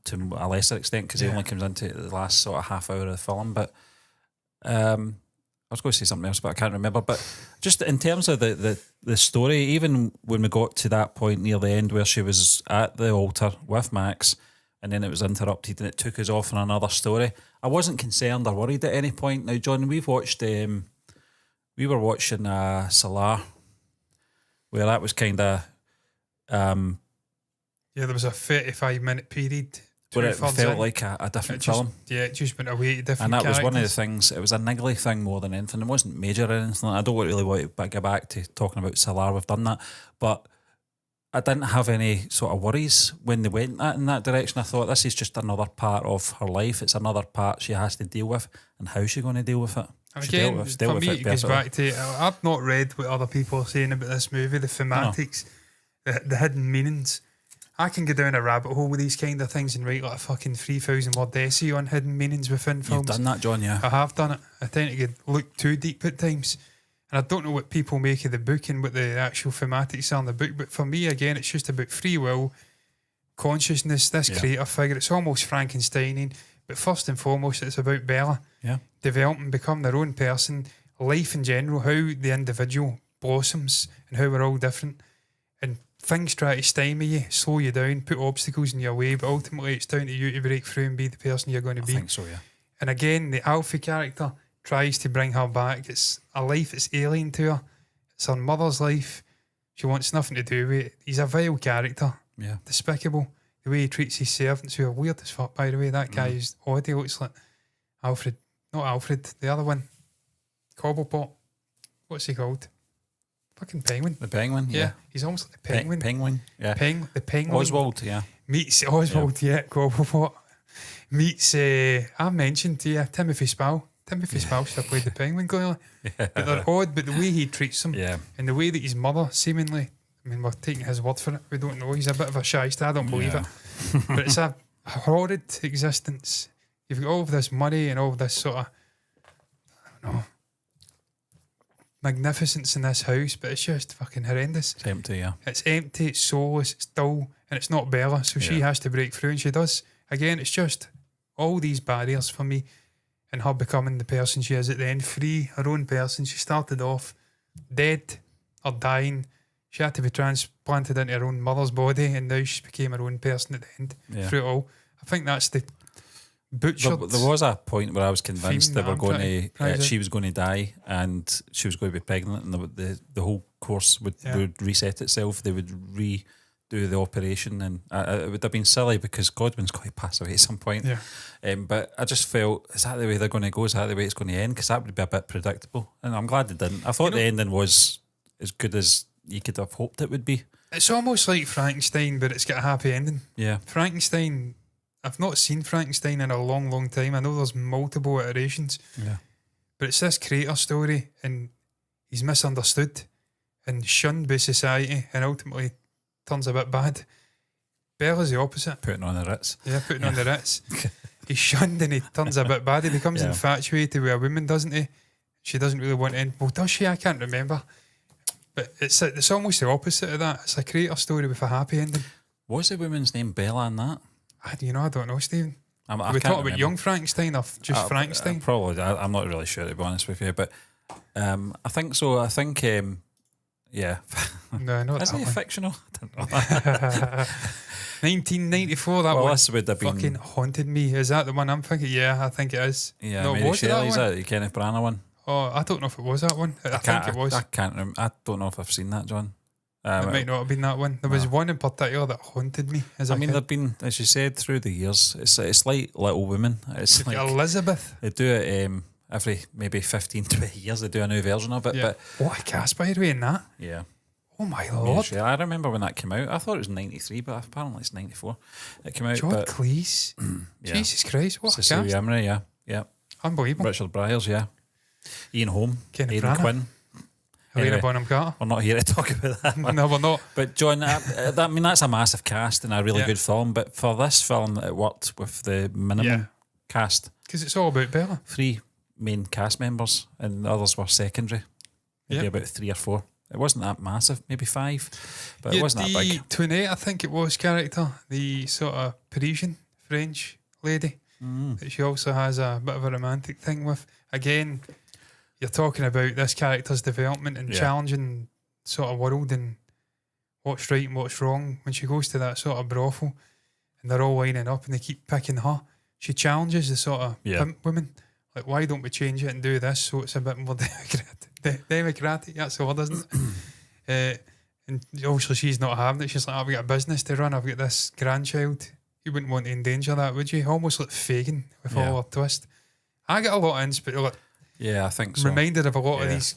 to a lesser extent, because he only comes into the last sort of half hour of the film. But I was going to say something else, but I can't remember. But just in terms of the story, even when we got to that point near the end where she was at the altar with Max, and then it was interrupted and it took us off on another story, I wasn't concerned or worried at any point. Now, John, we were watching Salar, where that was kind of
there was a 35-minute period
where it felt like a different film.
It just went away to different
and that
characters.
was one of the things. It was a niggly thing more than anything. It wasn't major or anything. I don't really want to get back to talking about Salar. We've done that, but I didn't have any sort of worries when they went in that direction. I thought, this is just another part of her life. It's another part she has to deal with, and how's she going to deal with it?
Again, for me, it goes back to, I've not read what other people are saying about this movie, the thematics, the hidden meanings. I can go down a rabbit hole with these kind of things and write like a fucking 3,000 word essay on hidden meanings within films.
You've done that, John, yeah.
I have done it. I tend to look too deep at times. And I don't know what people make of the book and what the actual thematics are in the book, but for me, again, it's just about free will, consciousness, this creator figure. It's almost Frankenstein, but first and foremost, it's about Bella.
Yeah.
Developing, become their own person, life in general, how the individual blossoms and how we're all different. And things try to stymie you, slow you down, put obstacles in your way, but ultimately it's down to you to break through and be the person you're going to be.
I think so, yeah.
And again, the Alfie character tries to bring her back. It's a life that's alien to her. It's her mother's life. She wants nothing to do with it. He's a vile character.
Yeah.
Despicable. The way he treats his servants, who are weird as fuck, by the way. That guy is odd. He looks like Alfred. Not Alfred, the other one. Cobblepot. What's he called? Fucking Penguin.
The Penguin, yeah.
He's almost like the Penguin.
Penguin, yeah.
The Penguin.
Oswald, yeah.
Meets Oswald, Cobblepot. Meets, I mentioned, Timothy Spall. Timothy Spall should have played the Penguin, clearly. But they're odd, but the way he treats them and the way that his mother seemingly, I mean, we're taking his word for it. We don't know. He's a bit of a shyster. I don't believe it. But it's a horrid existence. You've got all of this money and all of this sort of, I don't know, magnificence in this house, but it's just fucking horrendous.
It's empty, yeah.
It's empty, it's soulless, it's dull, and it's not Bella, so she has to break through, and she does. Again, it's just all these barriers for me, and her becoming the person she is at the end, free, her own person. She started off dead or dying. She had to be transplanted into her own mother's body, and now she became her own person at the end through it all. I think that's the butchered.
There was a point where I was convinced that she was going to die and she was going to be pregnant, and the whole course would reset itself. They would redo the operation, and it would have been silly because Godwin's going to pass away at some point. But I just felt, is that the way they're going to go? Is that the way it's going to end? Because that would be a bit predictable, and I'm glad they didn't. I thought the ending was as good as you could have hoped it would be.
It's almost like Frankenstein, but it's got a happy ending.
Yeah,
Frankenstein. I've not seen Frankenstein in a long, long time. I know there's multiple iterations. Yeah. But it's this creator story, and he's misunderstood and shunned by society, and ultimately turns a bit bad. Bella's the opposite.
Putting on the Ritz.
Yeah, putting on the Ritz. He's shunned and he turns a bit bad. He becomes infatuated with a woman, doesn't he? She doesn't really want to end. Well, does she? I can't remember. But it's almost the opposite of that. It's a creator story with a happy ending.
What's the woman's name, Bella, in that?
I don't know, Stephen.
We
talk about young Frankenstein or just Frankenstein?
Probably. I'm not really sure, to be honest with you, but I think so. I think, yeah.
No, not
Isn't
that
it
one.
fictional? I don't know.
1994, that one
this would have been
fucking haunted me. Is that the one I'm thinking? Yeah, I think it is.
Yeah,
no,
Mary Shelley's that the Kenneth Branagh one.
Oh, I don't know if it was that one. I think it was.
I can't remember. I don't know if I've seen that, John.
It might not have been that one. There was one in particular that haunted me.
They've been, as you said, through the years. It's like Little Women. It's like
Elizabeth.
They do it every maybe 15, 20 years. They do a new version of it.
Yeah.
But
what a cast, by the way, in that.
Yeah.
Oh my lord!
Yeah, I remember when that came out. I thought it was 93, but apparently it's 94. It came out.
John
but,
Cleese.
yeah.
Jesus Christ! What a
Cecilia
cast!
Emery, yeah.
Unbelievable.
Richard Briers, yeah. Ian Holm,
Kenneth
Aidan
Branagh.
Quinn.
Helena Bonham Carter.
We're not here to talk about that one.
No, we're not.
But John, that's a massive cast and a really good film. But for this film, it worked with the minimum cast.
Because it's all about Bella.
3 main cast members, and the others were secondary. Maybe about 3 or 4. It wasn't that massive, maybe 5, but it wasn't that big.
Toinette, I think it was, character, the sort of Parisian French lady that she also has a bit of a romantic thing with. Again, you're talking about this character's development and challenging sort of world and what's right and what's wrong. When she goes to that sort of brothel and they're all lining up and they keep picking her, she challenges the sort of pimp women. Like, why don't we change it and do this so it's a bit more democratic? That's the word, isn't it? And obviously she's not having it. She's like, I've got a business to run. I've got this grandchild. You wouldn't want to endanger that, would you? Almost like Fagin with all her twist. I get a lot of inspiration.
Yeah, I think so.
Reminded of a lot of these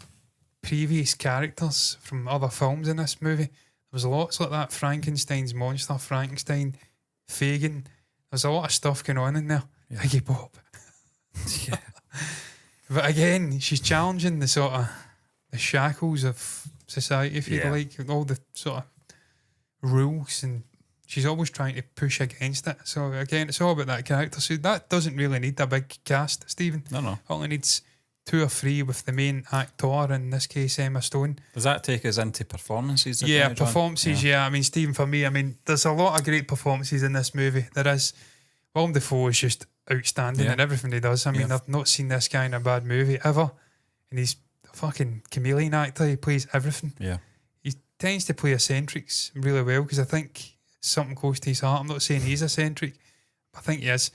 previous characters from other films in this movie. There was lots like that. Frankenstein's monster, Frankenstein, Fagin. There's a lot of stuff going on in there.
Yeah.
Iggy Pop.
Yeah.
But again, she's challenging the sort of the shackles of society, if you like, all the sort of rules, and she's always trying to push against it. So again, it's all about that character. So that doesn't really need a big cast, Stephen.
No.
Only needs 2 or 3 with the main actor, in this case Emma Stone.
Does that take us into performances?
Performances, I mean, Stephen, for me, I mean, there's a lot of great performances in this movie. There is. Willem Dafoe is just outstanding in everything he does. I mean, I've not seen this guy in a bad movie ever. And he's a fucking chameleon actor. He plays everything.
Yeah.
He tends to play eccentrics really well because I think it's something close to his heart. I'm not saying he's eccentric, but I think he is.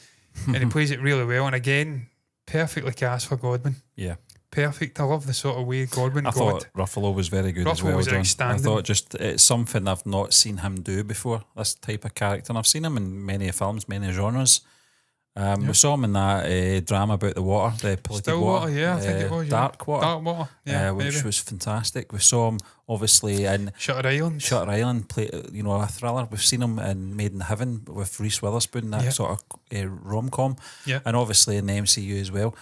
And he plays it really well. And again, perfectly cast for Godwin.
Yeah.
Perfect. I love the sort of way Godwin
I thought Ruffalo was very good as well.
Was
John.
outstanding.
I thought it's something I've not seen him do before, this type of character. And I've seen him in many films, many genres. We saw him in that drama about the water, the polluted
Still water, I think it was.
Dark Water.
Dark Water,
which was fantastic. We saw him obviously in
Shutter Island.
Play, a thriller. We've seen him in Made in Heaven with Reese Witherspoon, that sort of rom-com.
Yeah.
And obviously in the MCU as well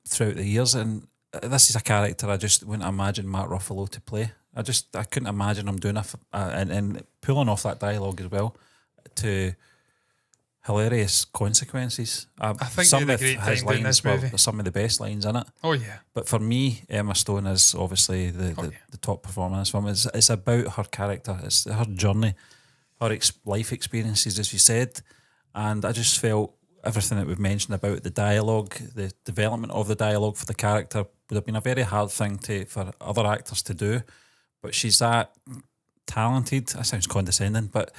throughout the years. And this is a character I just wouldn't imagine Mark Ruffalo to play. I couldn't imagine him doing and pulling off that dialogue as well to hilarious consequences.
I think
some of
his
lines
this movie
were some of the best lines in it.
Oh yeah.
But for me, Emma Stone is obviously the top performer in this film. It's about her character, it's her journey, her life experiences, as you said. And I just felt everything that we've mentioned about the dialogue, the development of the dialogue for the character would have been a very hard thing for other actors to do. But she's that talented. That sounds condescending, but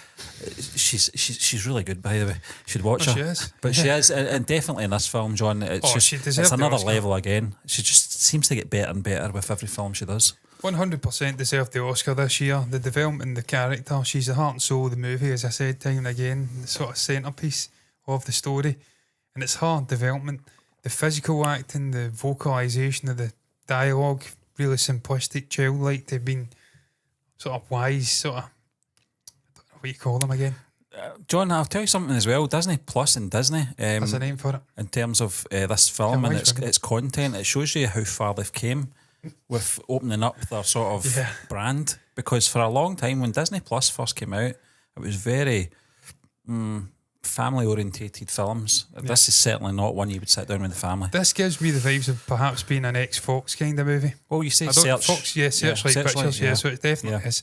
she's really good. By the way, you should watch her.
She is,
but she is, and definitely in this film, John. It's another level again. She just seems to get better and better with every film she does.
100% deserved the Oscar this year. The development in the character, she's the heart and soul of the movie, as I said time and again. The sort of centerpiece of the story, and it's her development, the physical acting, the vocalization of the dialogue, really simplistic, childlike. They've been sort of wise, sort of, I don't know what you call them again.
John, I'll tell you something as well. Disney Plus and Disney,
there's a name for it.
In terms of this film and its content, it shows you how far they've came with opening up their sort of brand. Because for a long time, when Disney Plus first came out, it was very family orientated films. This is certainly not one you would sit down with the family.
This gives me the vibes of perhaps being an ex-Fox kind of movie.
Oh, you say
Fox, Searchlight Pictures, so it definitely is.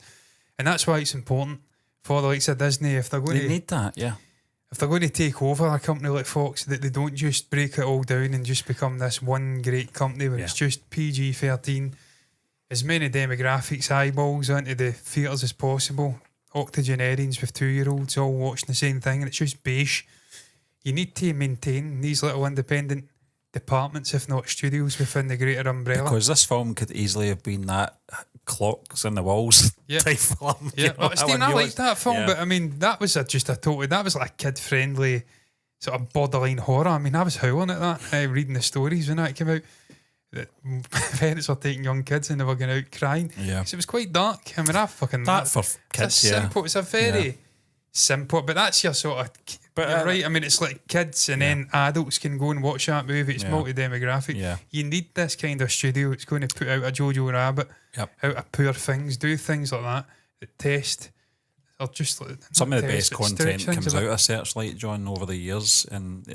And that's why it's important for the likes of Disney, if they're going
they need that,
if they're going to take over a company like Fox, that they don't just break it all down and just become this one great company where it's just PG-13, as many demographics, eyeballs onto the theatres as possible, octogenarians with 2-year-olds all watching the same thing, and it's just beige. You need to maintain these little independent departments, if not studios, within the greater umbrella.
Because this film could easily have been that clocks in the walls type film.
Yeah, Stephen, I liked that film, but I mean, that was that was like a kid-friendly sort of borderline horror. I mean, I was howling at that, reading the stories when that came out. that parents were taking young kids and they were going out crying.
Yeah.
So it was quite dark. I mean,
that for kids,
it's a very simple, but that's your sort of. But you're right. I mean, it's like kids and then adults can go and watch that movie. It's multi-demographic.
Yeah.
You need this kind of studio. It's going to put out a Jojo Rabbit, out of Poor Things, do things like that test. Or just like,
some of the best content comes out of Searchlight, John, over the years, and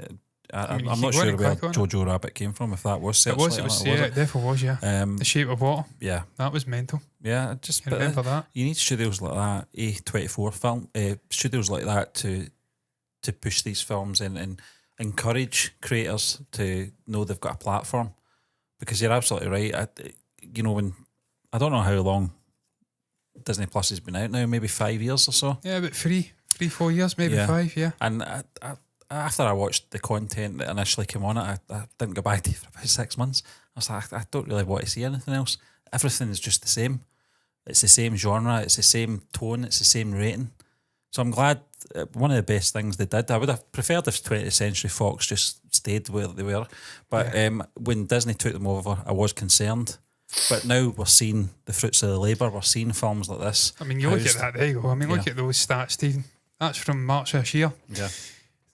I'm not sure where Jojo Rabbit came from. If that was Searchlight,
it definitely was. Yeah, The Shape of Water.
Yeah,
that was mental.
Yeah, I remember that. You need studios like that, A24 film, studios like that to push these films and encourage creators to know they've got a platform. Because you're absolutely right. When I don't know how long Disney Plus has been out now, maybe 5 years or so.
Yeah, about 4 years, maybe 5. Yeah.
And after I watched the content that initially came on it, I didn't go back to it for about 6 months. I was like, I don't really want to see anything else. Everything is just the same. It's the same genre. It's the same tone. It's the same rating. So I'm glad. One of the best things they did, I would have preferred if 20th Century Fox just stayed where they were. But when Disney took them over, I was concerned. But now we're seeing the fruits of the labour. We're seeing films like this.
I mean, you look at that, there you go. I mean, look at those stats, Stephen. That's from March this year.
Yeah.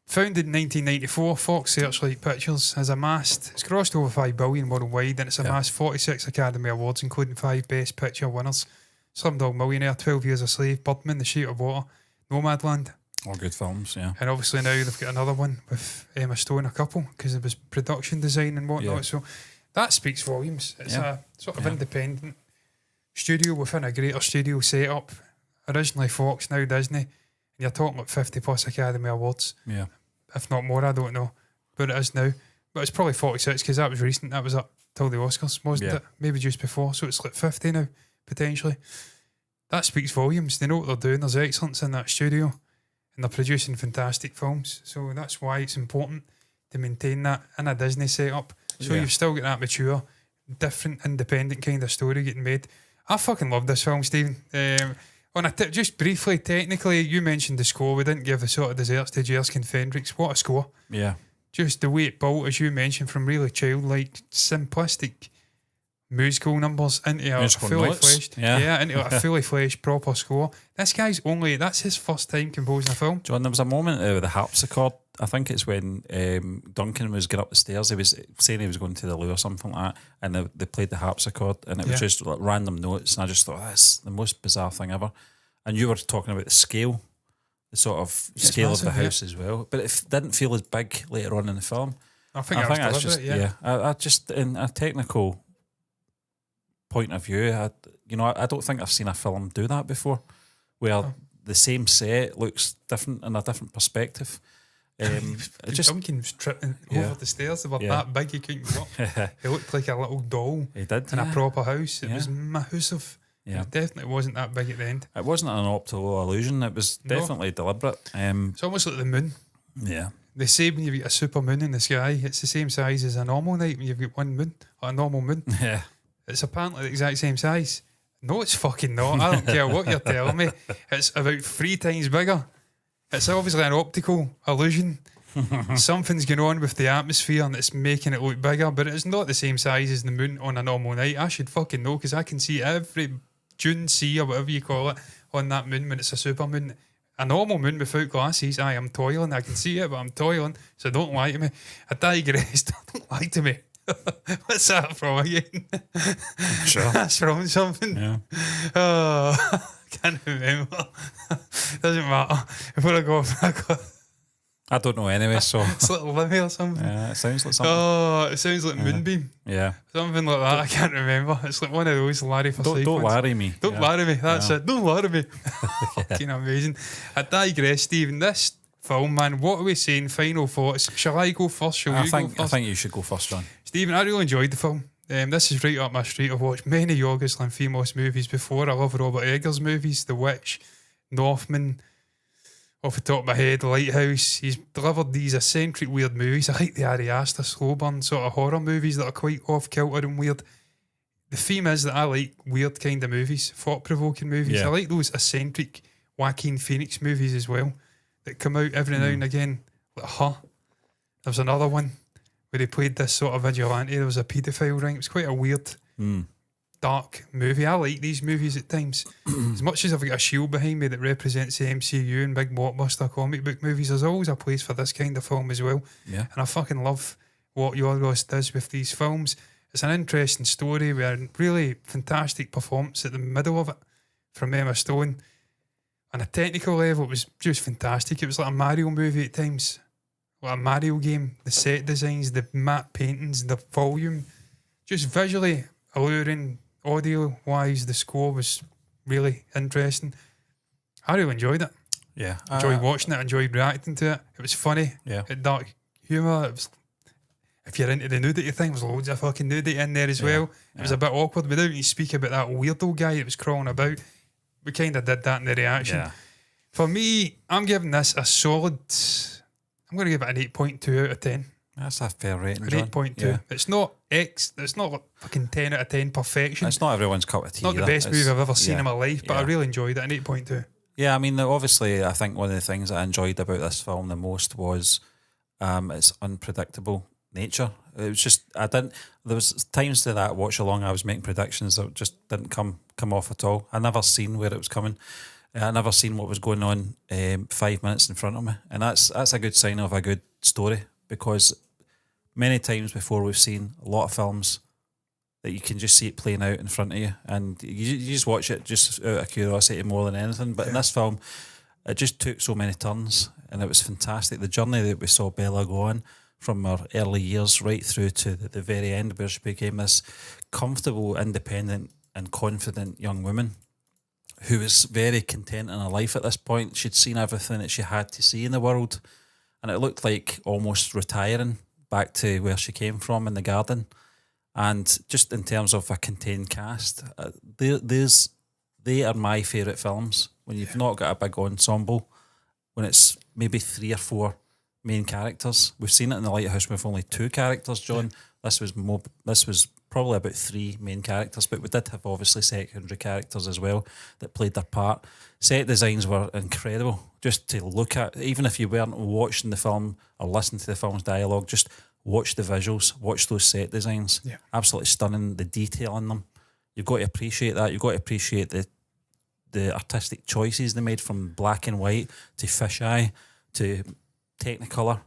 Founded in 1994, Fox Searchlight Pictures has amassed, it's grossed over $5 billion worldwide, and it's amassed 46 Academy Awards, including 5 Best Picture winners. Slumdog Millionaire, 12 Years a Slave, Birdman, The Shape of Water, Nomadland.
All good films, yeah.
And obviously now they've got another one with Emma Stone, a couple, because it was production design and whatnot. Yeah. So that speaks volumes. It's a sort of independent studio within a greater studio setup. Originally Fox, now Disney. And you're talking like 50 plus Academy Awards.
Yeah.
If not more, I don't know. But it is now. But it's probably 46 because that was recent. That was up till the Oscars, wasn't it? Maybe just before. So it's like 50 now, potentially. That speaks volumes. They know what they're doing. There's excellence in that studio. And they're producing fantastic films. So that's why it's important to maintain that in a Disney setup. So you've still got that mature, different, independent kind of story getting made. I fucking love this film, Stephen. Just briefly, technically, you mentioned the score. We didn't give the sort of desserts to Jerskin Fendrix. What a score.
Yeah.
Just the way it built, as you mentioned, from really childlike, simplistic musical numbers into a fully fleshed, into a fully fleshed proper score. This guy's that's his first time composing a film.
John, there was a moment with the harpsichord. I think it's when Duncan was going up the stairs. He was saying he was going to the loo or something like that, and they played the harpsichord, and it was just like random notes, and I just thought that's the most bizarre thing ever. And you were talking about the scale, the sort of scale of the house as well, but it didn't feel as big later on in the film.
I think that's just
I just in a technical point of view, I don't think I've seen a film do that before, where the same set looks different in a different perspective.
Duncan was tripping over the stairs. They were that big he couldn't walk. He looked like a little doll.
He did
in a proper house. It was massive. Yeah. It definitely wasn't that big at the end.
It wasn't an optical illusion. It was definitely deliberate.
It's almost like the moon.
Yeah.
They say when you've got a super moon in the sky, it's the same size as a normal night when you've got one moon, or a normal moon.
Yeah.
It's apparently the exact same size. No, it's fucking not. I don't care what you're telling me. It's about 3 times bigger. It's obviously an optical illusion. Something's going on with the atmosphere and it's making it look bigger, but it's not the same size as the moon on a normal night. I should fucking know because I can see every June C or whatever you call it on that moon when it's a super moon. A normal moon without glasses, I am toiling. I can see it, but I'm toiling, so don't lie to me. I digress. Don't lie to me. What's that from again?
Sure.
That's from something.
Yeah.
Oh, can't remember. Doesn't matter. Before I go,
I don't know anyway, so.
It's like Limmy or something.
Yeah, it sounds like something.
Oh, it sounds like Moonbeam.
Yeah.
Something like that. I can't remember. It's like one of those Larry for Sleep
Don't
ones.
worry me.
Don't worry me. That's it. Don't worry me. Fucking amazing. I digress, Stephen. This film, man, what are we saying? Final thoughts. Shall I go first? Shall you go first?
I think you should go first, John.
Stephen, I really enjoyed the film. This is right up my street. I've watched many Yorgos Lanthimos movies before. I love Robert Eggers movies, The Witch, Northman, off the top of my head, Lighthouse. He's delivered these eccentric, weird movies. I like the Ari Aster, slow burn sort of horror movies that are quite off-kilter and weird. The theme is that I like weird kind of movies, thought-provoking movies.
Yeah.
I like those eccentric Joaquin Phoenix movies as well that come out every now and again. Like Her. There's another one where he played this sort of vigilante. There was a paedophile ring. It was quite a weird, dark movie. I like these movies at times. As much as I've got a shield behind me that represents the MCU and big blockbuster comic book movies, there's always a place for this kind of film as well.
Yeah.
And I fucking love what Yorgos does with these films. It's an interesting story with a really fantastic performance at the middle of it from Emma Stone. On a technical level, it was just fantastic. It was like a Mario movie at times. Like a Mario game. The set designs, the matte paintings, the volume. Just visually alluring. Audio-wise, the score was really interesting. I really enjoyed it.
Yeah.
Enjoyed watching it. Enjoyed reacting to it. It was funny.
Yeah.
It dark humour. It was, if you're into the nudity thing, there's loads of fucking nudity in there as well. It was a bit awkward. We didn't even speak about that weirdo guy that was crawling about. We kind of did that in the reaction.
Yeah.
For me, I'm giving this a solid... I'm going to give it an 8.2 out of 10.
That's a fair rating,
An
John.
8.2.
Yeah.
It's not like fucking 10 out of 10 perfection.
It's not everyone's cup of tea.
Not the best movie I've ever seen in my life, but I
Yeah.
really enjoyed it. An 8.2.
Yeah, I mean, obviously, I think one of the things I enjoyed about this film the most was its unpredictable nature. It was just, there was times to that watch along I was making predictions that just didn't come off at all. I never seen where it was coming. I never seen what was going on 5 minutes in front of me. And that's a good sign of a good story, because many times before we've seen a lot of films that you can just see it playing out in front of you, and you just watch it just out of curiosity more than anything. But in this film, it just took so many turns, and it was fantastic. The journey that we saw Bella go on from her early years right through to the very end, where she became this comfortable, independent and confident young woman who was very content in her life at this point. She'd seen everything that she had to see in the world, and it looked like almost retiring back to where she came from in the garden. And just in terms of a contained cast, they are my favourite films when you've not got a big ensemble, when it's maybe 3 or 4 main characters. We've seen it in The Lighthouse with only 2 characters, John. This was probably about 3 main characters, but we did have obviously secondary characters as well that played their part. Set designs were incredible just to look at. Even if you weren't watching the film or listening to the film's dialogue, just watch the visuals, watch those set designs.
Yeah.
Absolutely stunning, the detail in them. You've got to appreciate that. You've got to appreciate the artistic choices they made, from black and white to fisheye to Technicolor,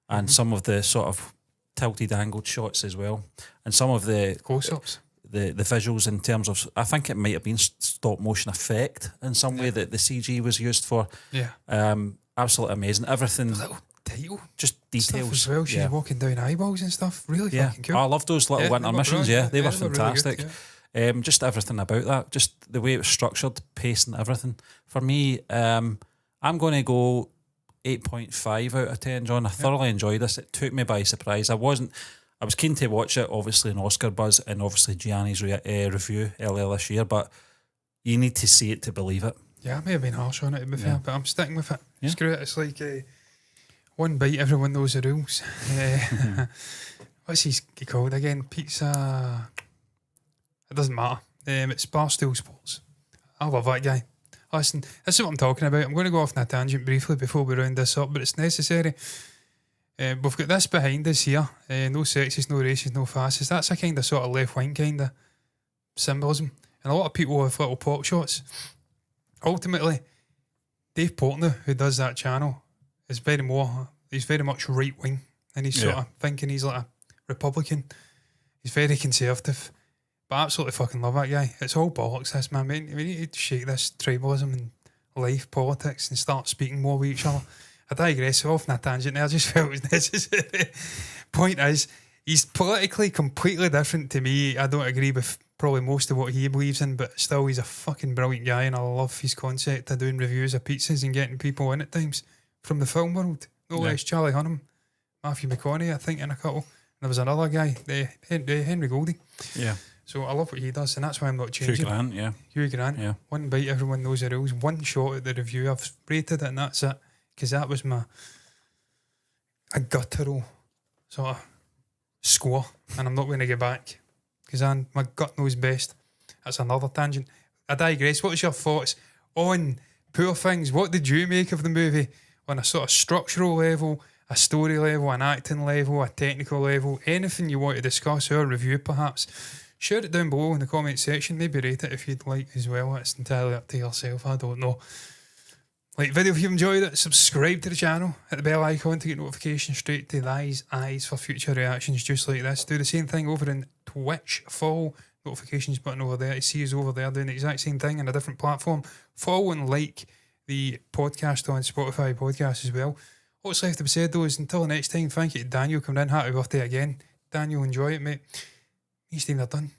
and some of the sort of tilted angled shots as well, and some of the
close-ups,
the visuals in terms of, I think it might have been stop motion effect in some way that the CG was used for.
Yeah.
Absolutely amazing. Everything.
Little title.
Just details
Stuff as well. She's walking down eyeballs and stuff. Really fucking cool.
I love those little winter missions.
Brilliant.
They were
really
fantastic.
good,
Just everything about that, just the way it was structured, pace and everything. For me, I'm going to go 8.5 out of 10, John. I thoroughly enjoyed this. It took me by surprise. I was keen to watch it, obviously in Oscar buzz and obviously Gianni's review earlier this year, but you need to see it to believe it.
Yeah, I may have been harsh on it, to be fair, but I'm sticking with it.
Yeah.
Screw it. It's like one bite, everyone knows the rules. What's he called again? Pizza. It doesn't matter. It's Barstool Sports. I love that guy. Listen, this is what I'm talking about. I'm going to go off on a tangent briefly before we round this up, but it's necessary. We've got this behind us here. No sexist, no racist, no fascist. That's a kind of sort of left-wing kind of symbolism. And a lot of people have little pop shots. Ultimately, Dave Portnoy, who does that channel, he's very much right-wing, and he's sort of thinking he's like a Republican. He's very conservative. But I absolutely fucking love that guy. It's all bollocks, this man. We need to shake this tribalism and life politics and start speaking more with each other. I digress off on a tangent there. I just felt it was necessary. Point is, he's politically completely different to me. I don't agree with probably most of what he believes in, but still he's a fucking brilliant guy, and I love his concept of doing reviews of pizzas and getting people in at times from the film world. No less Charlie Hunnam, Matthew McConaughey, I think, and a couple. And there was another guy, Henry Goldie.
Yeah.
So I love what he does, and that's why I'm not changing. Hugh Grant.
Yeah.
One bite, everyone knows the rules. One shot at the review, I've rated it, and that's it. Because that was a guttural sort of score, and I'm not going to get back because my gut knows best. That's another tangent. I digress. What was your thoughts on Poor Things? What did you make of the movie on a sort of structural level a story level, an acting level, a technical level, anything you want to discuss or review perhaps, share it down below in the comment section. Maybe rate it if you'd like as well. It's entirely up to yourself. I don't know. Like the video if you enjoyed it, subscribe to the channel, hit the bell icon to get notifications straight to the eyes for future reactions just like this. Do the same thing over in Twitch. Follow notifications button over there to see us over there doing the exact same thing on a different platform. Follow and like the podcast on Spotify podcast as well. What's left to be said though is until the next time, thank you to Daniel coming in. Happy birthday again. Daniel, enjoy it, mate. Me, Steve, they're done.